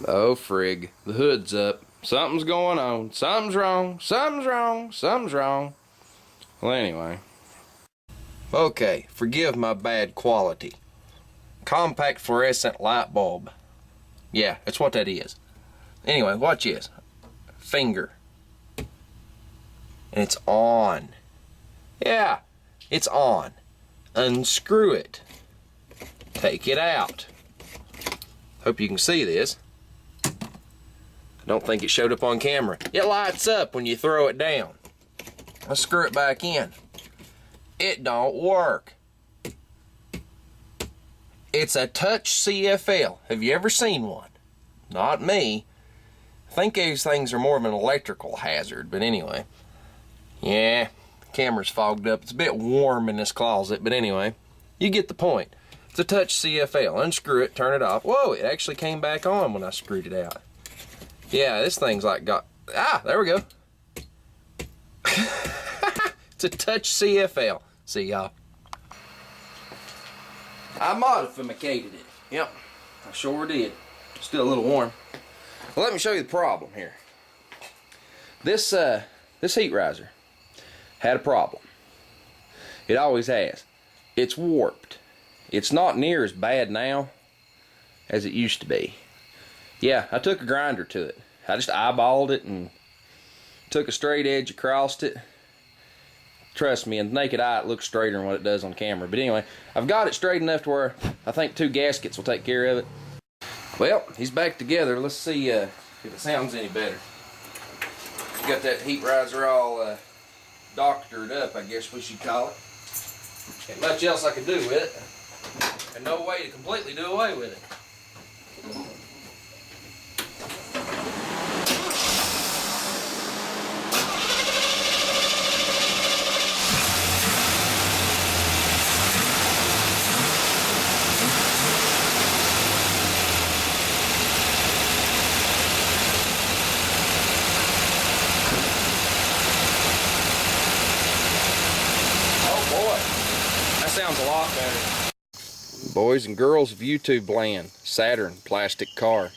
Oh frig, the hood's up. Something's going on. Something's wrong. Something's wrong. Something's wrong. Well, anyway. Okay, forgive my bad quality. Compact fluorescent light bulb. Yeah, that's what that is. Anyway, watch this. Finger. And it's on. Yeah, it's on. Unscrew it. Take it out. Hope you can see this. I don't think it showed up on camera. It lights up when you throw it down. Let's screw it back in. It don't work. It's a touch CFL. Have you ever seen one? Not me. I think these things are more of an electrical hazard, but anyway. Yeah, the camera's fogged up. It's a bit warm in this closet, but anyway, you get the point. It's a touch CFL. Unscrew it, turn it off. Whoa, it actually came back on when I screwed it out. Yeah, this thing's like got, there we go. It's a touch CFL. See y'all. I modificated it. Yep, I sure did. Still a little warm. Well, let me show you the problem here. This heat riser had a problem. It always has. It's warped. It's not near as bad now as it used to be. Yeah, I took a grinder to it. I just eyeballed it and took a straight edge across it. Trust me, in the naked eye it looks straighter than what it does on camera. But anyway, I've got it straight enough to where I think 2 gaskets will take care of it. Well, he's back together. Let's see if it sounds any better. Got that heat riser all doctored up, I guess we should call it. Ain't much else I could do with it. And no way to completely do away with it. Sounds a lot better. Boys and girls of YouTube land, Saturn plastic car.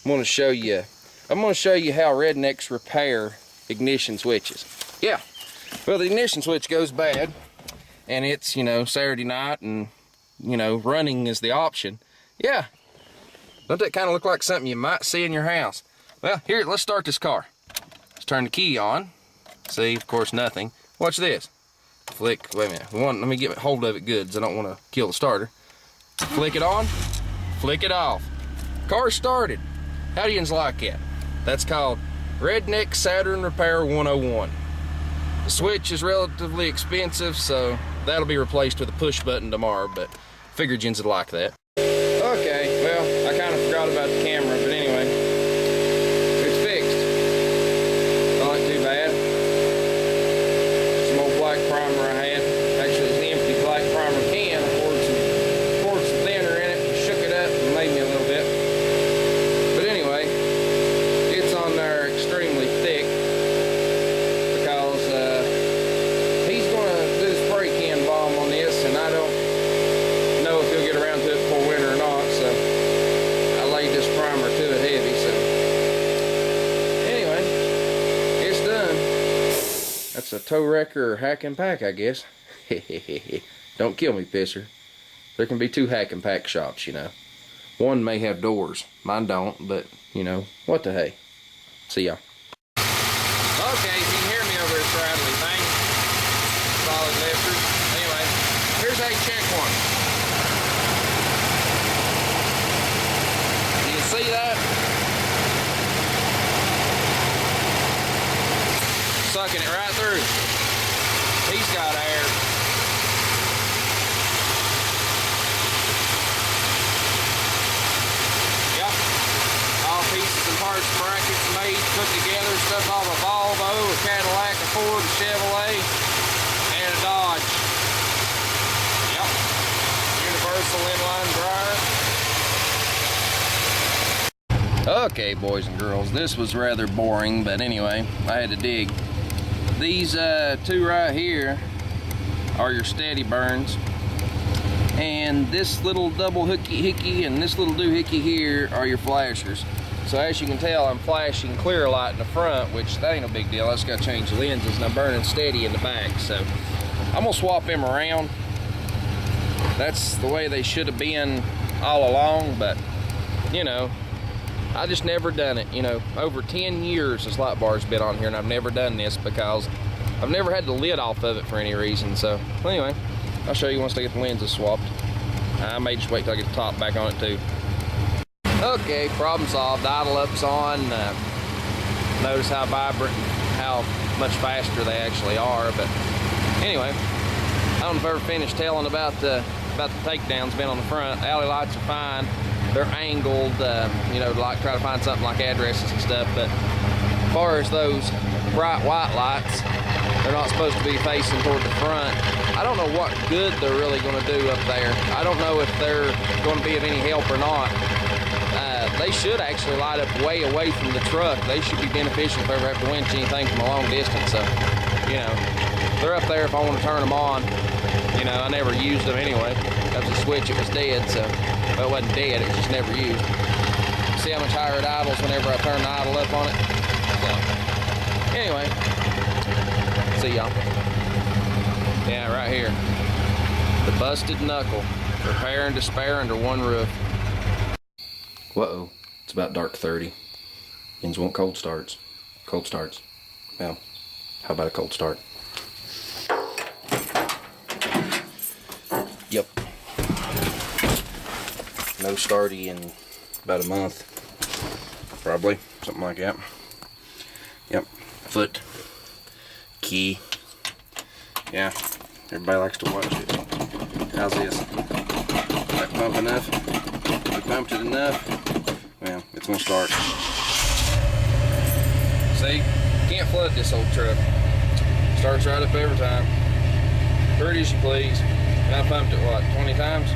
I'm gonna show you how rednecks repair ignition switches. Yeah, well, the ignition switch goes bad and it's, you know, Saturday night and, you know, running is the option. Yeah, don't that kind of look like something you might see in your house? Well, here, let's start this car. Let's turn the key on. See, of course, nothing. Watch this. Flick, wait a minute, let me get hold of it good because I don't want to kill the starter. Flick it on, flick it off. Car started. How do you like it? That's called Redneck Saturn Repair 101. The switch is relatively expensive, so that'll be replaced with a push button tomorrow, but figured yins would like that. Okay, well, I kind of forgot about the camera, but anyway, it's fixed. Not too bad. Some old black primer I had. Actually, it's an empty black primer can. I poured some thinner in it and shook it up and made me a little bit. But anyway, it's on there extremely thick because he's going to do the spray can bomb on this, and I don't know if he'll get around to it before winter or not, so I laid this primer to it heavy. So anyway, it's done. That's a TOWRECKER hack and pack, I guess. Don't kill me, pisser. There can be 2 hack and pack shops, you know. One may have doors. Mine don't, but, you know, what the hey. See ya. Okay, if you can hear me over this rattly thing. Solid lifters. Anyway, here's how you check one. Do you see that? Sucking it right through. He's got air. Yep. All pieces and parts, brackets made, put together, stuff off a Volvo, a Cadillac, a Ford, a Chevrolet, and a Dodge. Yep. Universal inline drive. Okay, boys and girls, this was rather boring, but anyway, I had to dig. These 2 right here are your steady burns, and this little double hooky hickey and this little doohickey here are your flashers. So as you can tell, I'm flashing clear light in the front, which that ain't no big deal. I just gotta change the lenses, and I'm burning steady in the back. So I'm gonna swap them around. That's the way they should have been all along, but you know, I just never done it. You know, over 10 years this light bar's been on here, and I've never done this because I've never had the lid off of it for any reason. So anyway, I'll show you once I get the lenses swapped. I may just wait till I get the top back on it too. Okay, problem solved. Idle up's on. Notice how vibrant, how much faster they actually are. But anyway, I don't know if I ever finished telling about the takedowns being on the front. Alley lights are fine. They're angled, you know, to like try to find something like addresses and stuff. But as far as those bright white lights, they're not supposed to be facing toward the front. I don't know what good they're really going to do up there. I don't know if they're going to be of any help or not. They should actually light up way away from the truck. They should be beneficial if I ever have to winch anything from a long distance. So, you know, they're up there if I want to turn them on. You know, I never used them anyway. That was a switch, it was dead, so, well, it wasn't dead, it was just never used. See how much higher it idles whenever I turn the idle up on it? So, anyway, see y'all. Yeah, right here. The busted knuckle. Repair and despair under one roof. Whoa, it's about dark 30. Engines want cold starts. Cold starts. Well, how about a cold start? Yep. No starty in about a month. Probably, something like that. Yep, foot, key. Yeah, everybody likes to watch it. How's this? That pump enough? We pumped it enough? Well, it's gonna start. See, can't flood this old truck. Starts right up every time. Pretty as you please. And I pumped it, what, 20 times?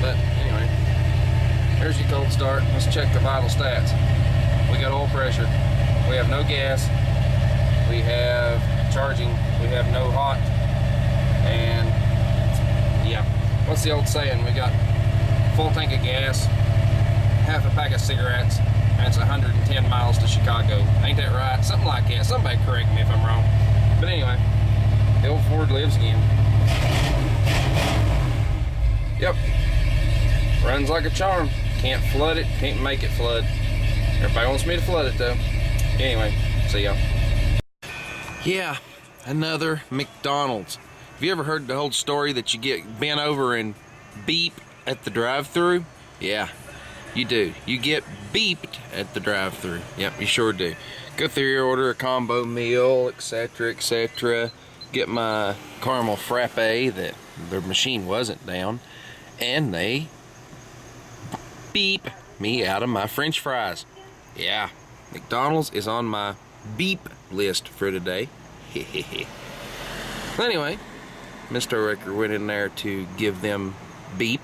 But anyway, there's your cold start. Let's check the vital stats. We got oil pressure. We have no gas. We have charging. We have no hot. And yeah, what's the old saying? We got full tank of gas, half a pack of cigarettes, and it's 110 miles to Chicago. Ain't that right? Something like that. Somebody correct me if I'm wrong. But anyway, the old Ford lives again. Yep. Runs like a charm. Can't flood it, can't make it flood. Everybody wants me to flood it though. Anyway, see y'all. Yeah, another McDonald's. Have you ever heard the whole story that you get bent over and beep at the drive-thru? Yeah, you do. You get beeped at the drive-thru. Yep, you sure do. Go through your order, a combo meal, etc., etc. Get my caramel frappe that the machine wasn't down, and they beep me out of my French fries. Yeah, McDonald's is on my beep list for today. Anyway, Mr. TOWRECKER went in there to give them beep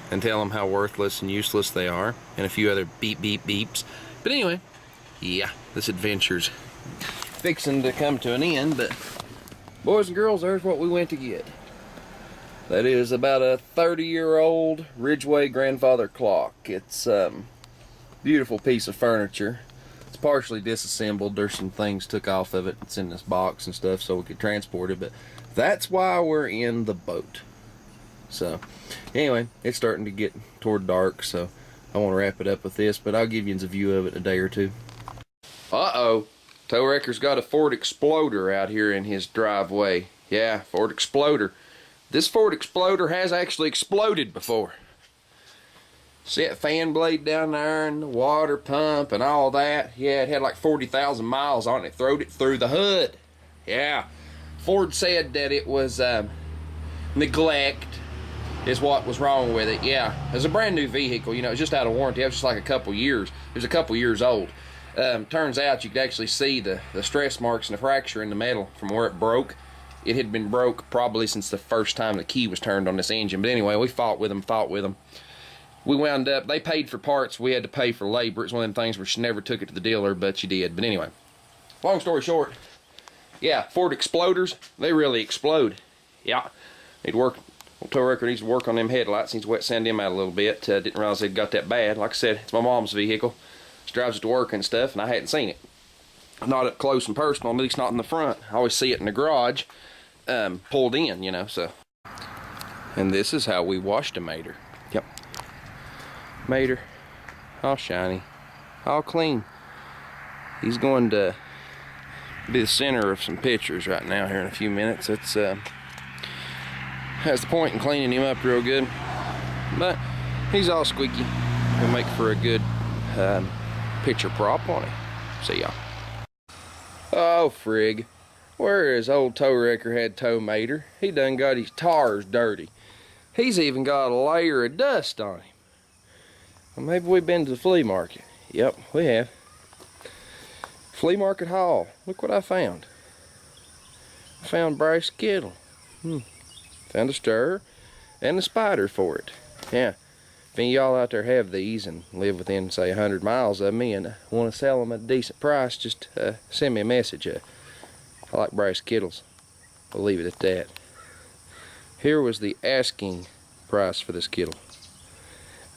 and tell them how worthless and useless they are, and a few other beep beep beeps. But anyway, yeah, this adventure's fixing to come to an end, but boys and girls, there's what we went to get. That is about a 30-year-old Ridgeway grandfather clock. It's beautiful piece of furniture. It's partially disassembled. There's some things took off of it. It's in this box and stuff so we could transport it, but that's why we're in the boat. So anyway, it's starting to get toward dark, so I want to wrap it up with this, but I'll give you a view of it in a day or two. Uh-oh, TOWRECKER's got a Ford Exploder out here in his driveway. Yeah, Ford Exploder. This Ford Exploder has actually exploded before. See that fan blade down there and the water pump and all that? Yeah, it had like 40,000 miles on it. Throwed it through the hood. Yeah. Ford said that it was neglect is what was wrong with it. Yeah. It was a brand new vehicle. You know, it was just out of warranty. It was just like a couple years. It was a couple years old. Turns out you could actually see the stress marks and the fracture in the metal from where it broke. It had been broke probably since the first time the key was turned on this engine. But anyway, we fought with them. We wound up, they paid for parts, we had to pay for labor. It's one of them things where she never took it to the dealer, but you did. But anyway, long story short, yeah, Ford Exploders, they really explode. Yeah, they'd work Old tow wrecker needs to work on them headlights. Needs to wet sand them out a little bit. Didn't realize they'd got that bad. Like I said, it's my mom's vehicle. She drives it to work and stuff, and I hadn't seen it. Not up close and personal, at least not in the front. I always see it in the garage, pulled in, you know, so. And this is how we washed a mater. Yep. Mater, all shiny, all clean. He's going to be the center of some pictures right now here in a few minutes. It's has the point in cleaning him up real good, but he's all squeaky. He'll make for a good picture prop on it. See y'all. Oh frig, where is old tow wrecker head tow mater? He done got his tires dirty. He's even got a layer of dust on him. Well, maybe we've been to the flea market. Yep, we have. Flea market haul. Look what I found. I found Bryce Kittle. Found a stir and a spider for it. Yeah. If any of y'all out there have these and live within, say, 100 miles of me and want to sell them at a decent price, just send me a message. I like Bryce Kittles. We'll leave it at that. Here was the asking price for this kittle.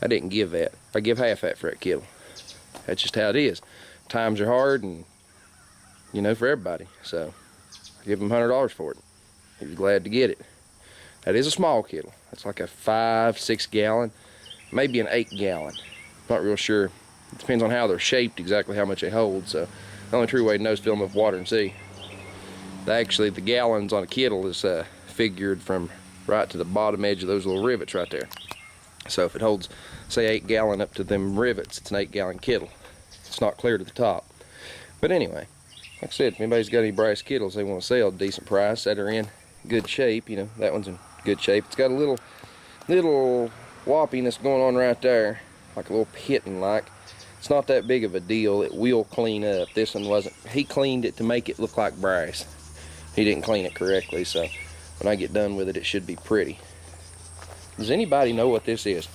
I didn't give that. I give half that for that kittle. That's just how it is. Times are hard, and you know, for everybody. So I give him $100 for it. He was glad to get it. That is a small kittle. That's like a 5-6 gallon, maybe an 8 gallon. Not real sure. It depends on how they're shaped, exactly how much they hold. So the only true way to know is fill them with water and see. Actually, the gallons on a kittle is figured from right to the bottom edge of those little rivets right there. So if it holds, say, 8 gallon up to them rivets, it's an 8 gallon kittle. It's not clear to the top. But anyway, like I said, if anybody's got any Bryce Kittles they want to sell at a decent price that are in good shape, you know, that one's in good shape. It's got a little whoppiness going on right there, like a little pitting like. It's not that big of a deal. It will clean up. This one wasn't. He cleaned it to make it look like Bryce. He didn't clean it correctly, so when I get done with it, it should be pretty. Does anybody know what this is?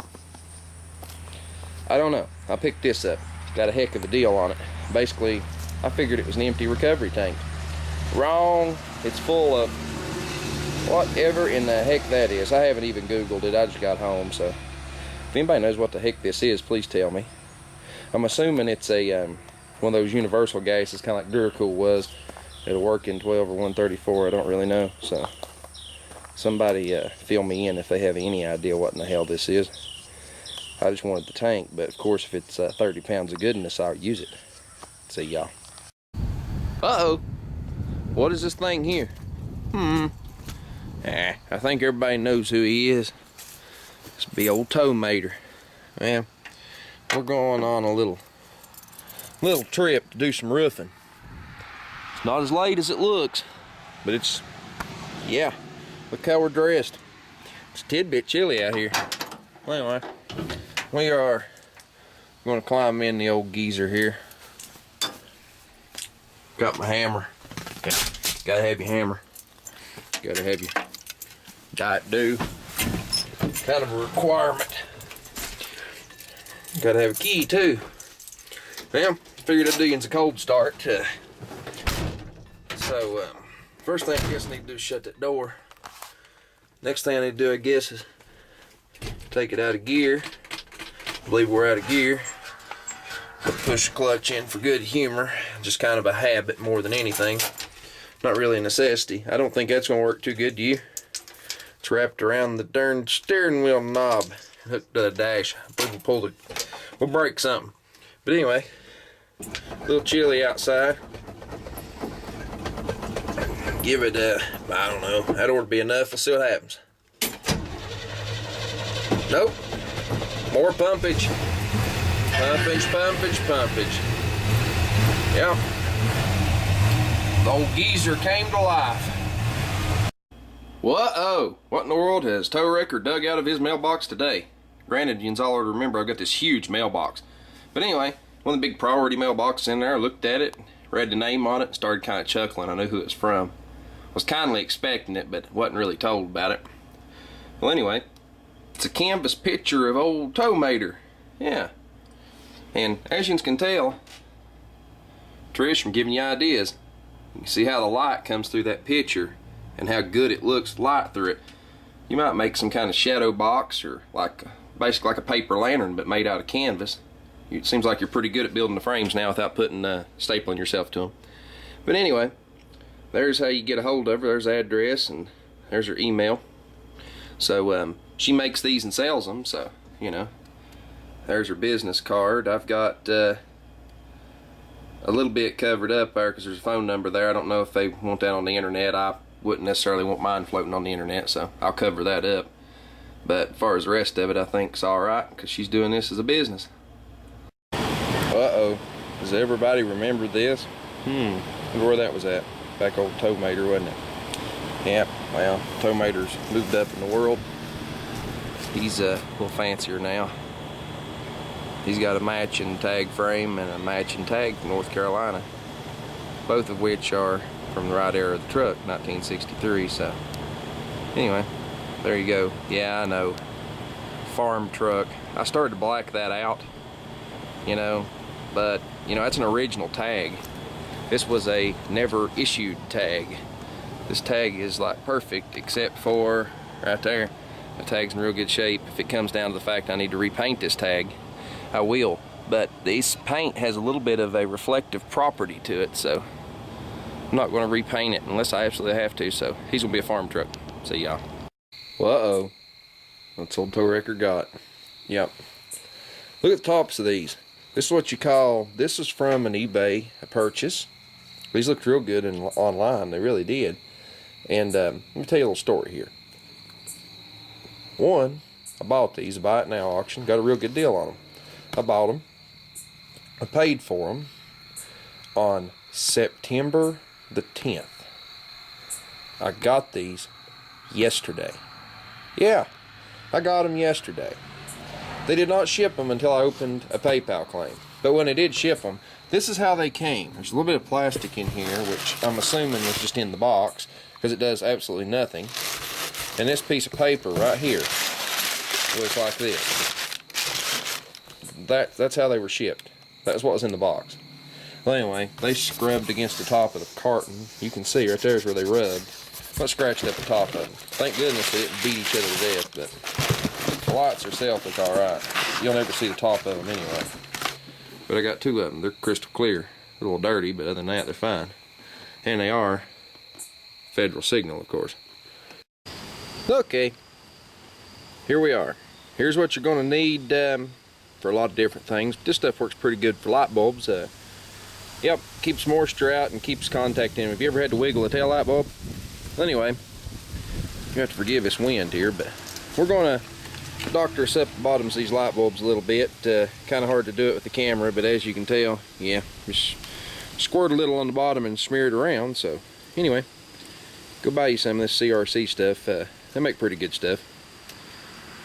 I don't know. I picked this up. Got a heck of a deal on it. Basically, I figured it was an empty recovery tank. Wrong. It's full of whatever in the heck that is. I haven't even Googled it. I just got home, so if anybody knows what the heck this is, please tell me. I'm assuming it's a one of those universal gases, kind of like Duracool was. It'll work in 12 or 134. I don't really know. So somebody fill me in if they have any idea what in the hell this is. I just wanted the tank, but of course if it's 30 pounds of goodness, I'll use it. See y'all. Uh-oh. What is this thing here? I think everybody knows who he is. This be old tow mater. Well, we're going on a little trip to do some roofing. It's not as late as it looks, but it's, yeah, look how we're dressed. It's a tidbit chilly out here. Well, anyway, we are going to climb in the old geezer here. Got my hammer. Yeah, gotta have your hammer. Gotta have your diet dew. Kind of a requirement. Gotta have a key too. Well, figured I'd do you a cold start. So, first thing I guess I need to do is shut that door. Next thing I need to do, I guess, is take it out of gear. I believe we're out of gear. Push the clutch in for good humor. Just kind of a habit more than anything. Not really a necessity. I don't think that's going to work too good, do you? It's wrapped around the darn steering wheel knob. Hooked to the dash. I believe we'll break something. But anyway, a little chilly outside. Give it I don't know. That ought to be enough. We'll see what happens. Nope. More pumpage. Pumpage. Yeah. The old geezer came to life. Whoa! What in the world has TOWRECKER dug out of his mailbox today? Granted, you all remember I've got this huge mailbox. But anyway, one of the big priority mailboxes in there, I looked at it, read the name on it, and started kind of chuckling. I knew who it was from. Was kindly expecting it, but wasn't really told about it. Well, anyway, it's a canvas picture of old tow mater. Yeah. And as you can tell, Trish, from giving you ideas, you can see how the light comes through that picture and how good it looks light through it. You might make some kind of shadow box, or basically like a paper lantern but made out of canvas. It seems like you're pretty good at building the frames now without putting stapling yourself to them. But anyway, there's how you get a hold of her. There's the address, and there's her email. So she makes these and sells them, so you know. There's her business card. I've got a little bit covered up there because there's a phone number there. I don't know if they want that on the internet. I wouldn't necessarily want mine floating on the internet, so I'll cover that up. But as far as the rest of it, I think it's alright because she's doing this as a business. Uh-oh. Does everybody remember this? Wonder where that was at. Back old Tomater, wasn't it? Yep, well, Tomater's moved up in the world. He's a little fancier now. He's got a matching tag frame and a matching tag from North Carolina, both of which are from the right era of the truck, 1963. So anyway, there you go. Yeah, I know, farm truck. I started to black that out, you know, but you know, that's an original tag. This was a never issued tag. This tag is like perfect except for right there. The tag's in real good shape. If it comes down to the fact I need to repaint this tag, I will. But this paint has a little bit of a reflective property to it, so I'm not going to repaint it unless I absolutely have to. So he's going to be a farm truck. See y'all. Well, uh-oh. That's old TOWRECKER got. Yep. Look at the tops of these. This is what you call, this is from an eBay purchase. These looked real good online. They really did. And let me tell you a little story here. One, I bought these, buy it now auction, got a real good deal on them. I bought them. I paid for them on September the 10th. I got these yesterday. Yeah, I got them yesterday. They did not ship them until I opened a PayPal claim. But when they did ship them, this is how they came. There's a little bit of plastic in here, which I'm assuming was just in the box, because it does absolutely nothing. And this piece of paper right here was like this. That's how they were shipped. That's what was in the box. Well, anyway, they scrubbed against the top of the carton. You can see right there is where they rubbed. But scratched up the top of them. Thank goodness they didn't beat each other to death, but the lights herself look alright. You'll never see the top of them anyway. But I got two of them. They're crystal clear. They're a little dirty, but other than that, they're fine. And they are federal signal, of course. Okay. Here we are. Here's what you're going to need for a lot of different things. This stuff works pretty good for light bulbs. Yep, keeps moisture out and keeps contact in. Have you ever had to wiggle a tail light bulb? Anyway, you have to forgive this wind here, but we're going to doctor us up the bottoms of these light bulbs a little bit. Kind of hard to do it with the camera, but as you can tell, yeah, just squirt a little on the bottom and smear it around. So anyway, go buy you some of this CRC stuff. They make pretty good stuff.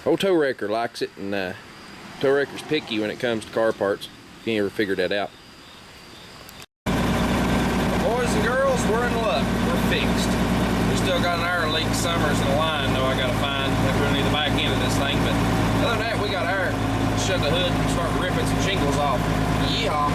Old TOWRECKER likes it, and TOWRECKER's picky when it comes to car parts, if you ever figured that out. Boys and girls, we're in luck. We're fixed. We still got an air leak Summers in the line, though I gotta find. I really need the back end of this thing, but other than that, we got air. Shut the hood and start ripping some shingles off. Yeehaw.